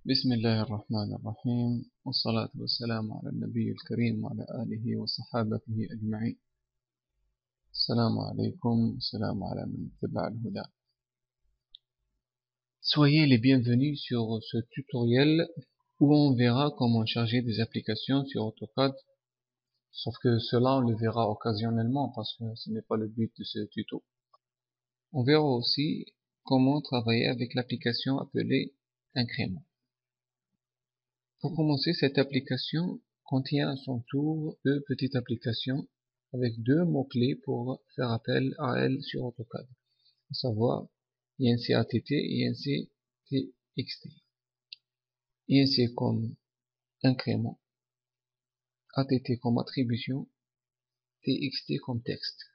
بسم الله الرحمن الرحيم والصلاة والسلام على النبي الكريم وعلى آله وصحابته أجمعين. السلام عليكم والسلام على من اتبع الهدى. Soyez les bienvenus sur ce tutoriel où on verra comment charger des applications sur AutoCAD, sauf que cela on le verra occasionnellement parce que ce n'est pas le but de ce tuto. On verra aussi comment travailler avec l'application appelée Incrément. Pour commencer, cette application contient à son tour deux petites applications avec deux mots-clés pour faire appel à elles sur AutoCAD, à savoir INC-ATT et INC-TXT. INC comme incrément, ATT comme attribution, TXT comme texte.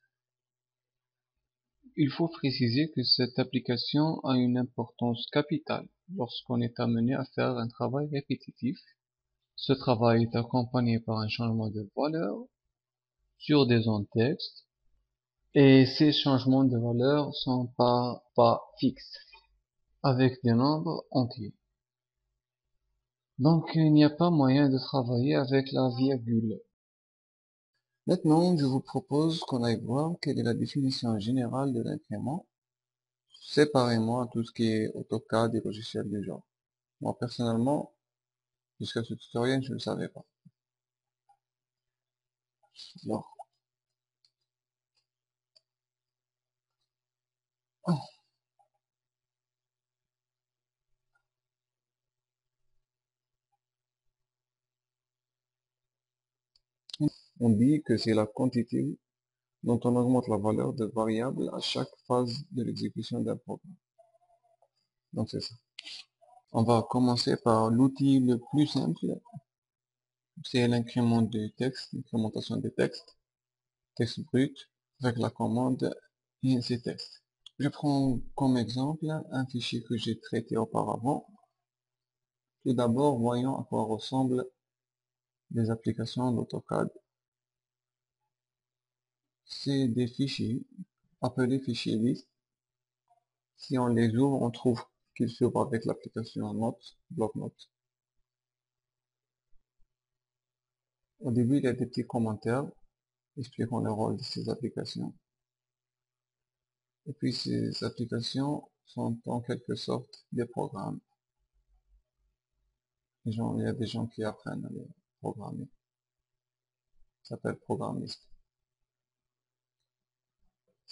Il faut préciser que cette application a une importance capitale lorsqu'on est amené à faire un travail répétitif. Ce travail est accompagné par un changement de valeur sur des zones texte et ces changements de valeur sont pas fixes avec des nombres entiers. Donc il n'y a pas moyen de travailler avec la virgule. Maintenant, je vous propose qu'on aille voir quelle est la définition générale de l'incrément, séparément à tout ce qui est AutoCAD et logiciels du genre. Moi, personnellement, jusqu'à ce tutoriel, je ne le savais pas. Alors, on dit que c'est la quantité dont on augmente la valeur de variable à chaque phase de l'exécution d'un programme. Donc c'est ça. On va commencer par l'outil le plus simple, c'est l'incrément de texte, l'incrémentation des textes, texte brut, avec la commande INC-Text. Je prends comme exemple un fichier que j'ai traité auparavant. Tout d'abord, voyons à quoi ressemblent les applications d'AutoCAD. C'est des fichiers appelés fichiers liste. Si on les ouvre, on trouve qu'ils s'ouvrent avec l'application Notes, bloc-notes. Au début, il y a des petits commentaires expliquant le rôle de ces applications. Et puis ces applications sont en quelque sorte des programmes. Il y a des gens qui apprennent à les programmer. Ça s'appelle programmiste.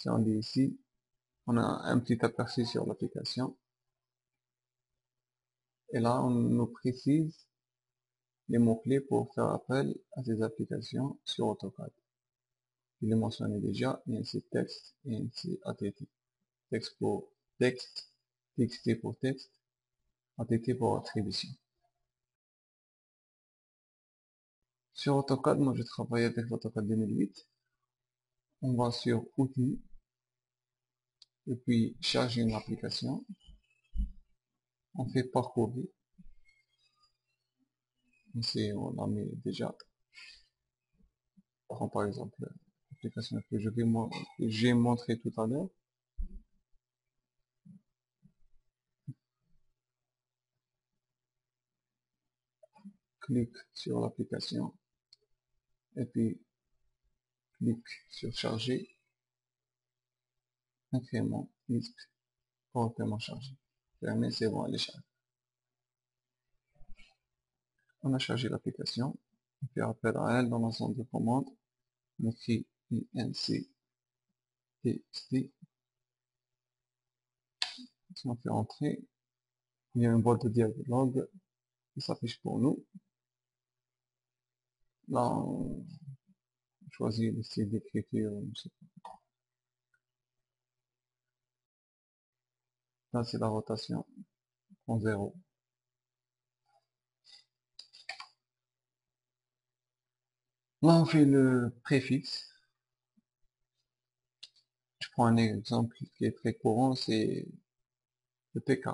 Si on dit ici, on a un petit aperçu sur l'application. Et là, on nous précise les mots-clés pour faire appel à ces applications sur AutoCAD. Il est mentionné déjà, INC-Text et INC-ATT. Texte pour texte, TXT pour texte, ATT pour attribution. Sur AutoCAD, moi je travaille avec l'AutoCAD 2008. On va sur Outils, et puis charger une application. On fait parcourir. Ici, on la met déjà. Prends par exemple l'application que j'ai montré tout à l'heure. Clique sur l'application et puis clique sur charger, incrément, liste, correctement chargé. Fermez, c'est bon, elle est chargée. On a chargé l'application, on fait appel à elle dans la zone de commande, on écrit INC TXT, si on fait entrer, il y a une boîte de dialogue qui s'affiche pour nous. Là, on choisit le style d'écriture, là c'est la rotation en 0. Là on fait le préfixe. Je prends un exemple qui est très courant, c'est le PK.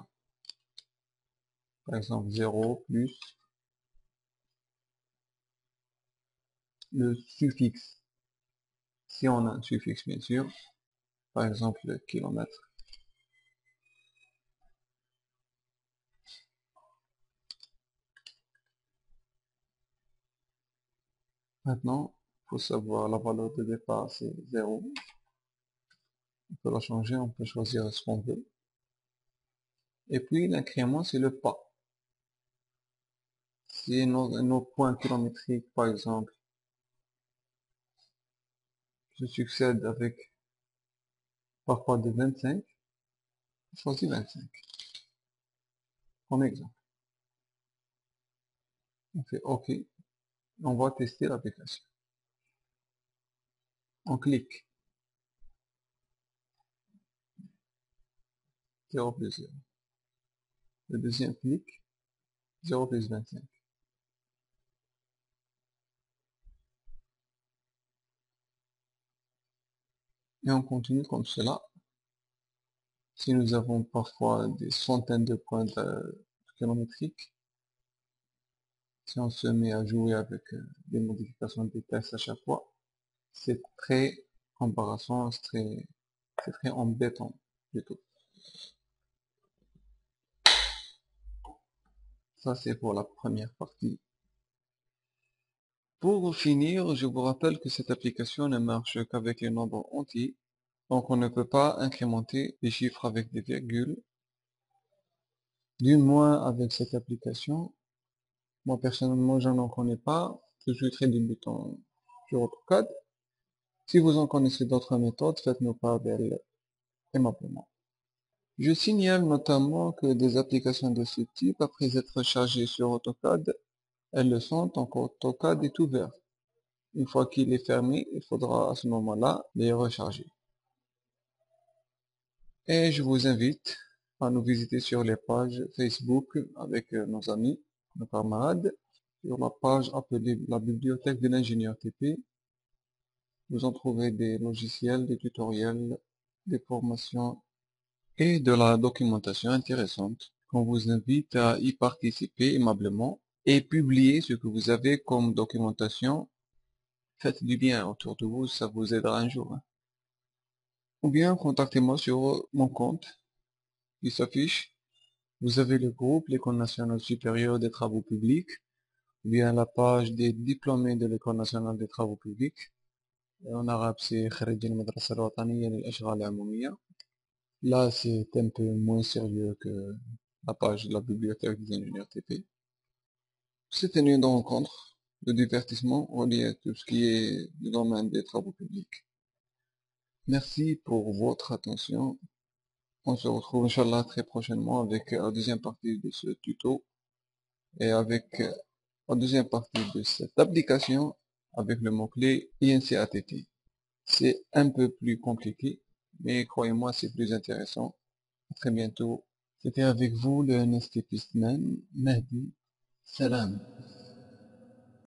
Par exemple 0 plus le suffixe. Si on a un suffixe bien sûr, par exemple le kilomètre. Maintenant, il faut savoir la valeur de départ, c'est 0. On peut la changer, on peut choisir ce qu'on veut. Et puis l'incrément, c'est le pas. Si nos points kilométriques, par exemple, se succèdent avec parfois de 25, je choisis 25, comme exemple. On fait OK, on va tester l'application. On clique 0 plus 0. Le deuxième clic, 0 plus 25. Et on continue comme cela. Si nous avons parfois des centaines de points kilométriques, si on se met à jouer avec des modifications des tests à chaque fois, c'est très embarrassant, c'est très embêtant plutôt. Ça c'est pour la première partie. Pour finir, je vous rappelle que cette application ne marche qu'avec les nombres entiers, donc on ne peut pas incrémenter les chiffres avec des virgules, du moins avec cette application. Moi personnellement je n'en connais pas, je suis très débutant sur AutoCAD. Si vous en connaissez d'autres méthodes, faites-nous part d'elles aimablement. Je signale notamment que des applications de ce type, après être chargées sur AutoCAD, elles le sont tant qu'AutoCAD est ouvert. Une fois qu'il est fermé, il faudra à ce moment-là les recharger. Et je vous invite à nous visiter sur les pages Facebook avec nos amis, nos camarades. Sur la page appelée la bibliothèque de l'ingénieur TP, vous en trouvez des logiciels, des tutoriels, des formations et de la documentation intéressante. On vous invite à y participer aimablement et publier ce que vous avez comme documentation. Faites du bien autour de vous, ça vous aidera un jour. Ou bien contactez-moi sur mon compte qui s'affiche. Vous avez le groupe l'École nationale supérieure des travaux publics, ou bien la page des diplômés de l'École nationale des travaux publics. Et en arabe, c'est خريجي المدرسة الوطنية للأشغال العمومية. Là, c'est un peu moins sérieux que la page de la bibliothèque des ingénieurs TP. C'est une rencontre de divertissement relié à tout ce qui est du domaine des travaux publics. Merci pour votre attention. On se retrouve, Inch'Allah, très prochainement avec la deuxième partie de ce tuto et avec la deuxième partie de cette application avec le mot-clé INCATT. C'est un peu plus compliqué, mais croyez-moi, c'est plus intéressant. À très bientôt. C'était avec vous le NST Pistman, Mahdi. Salam.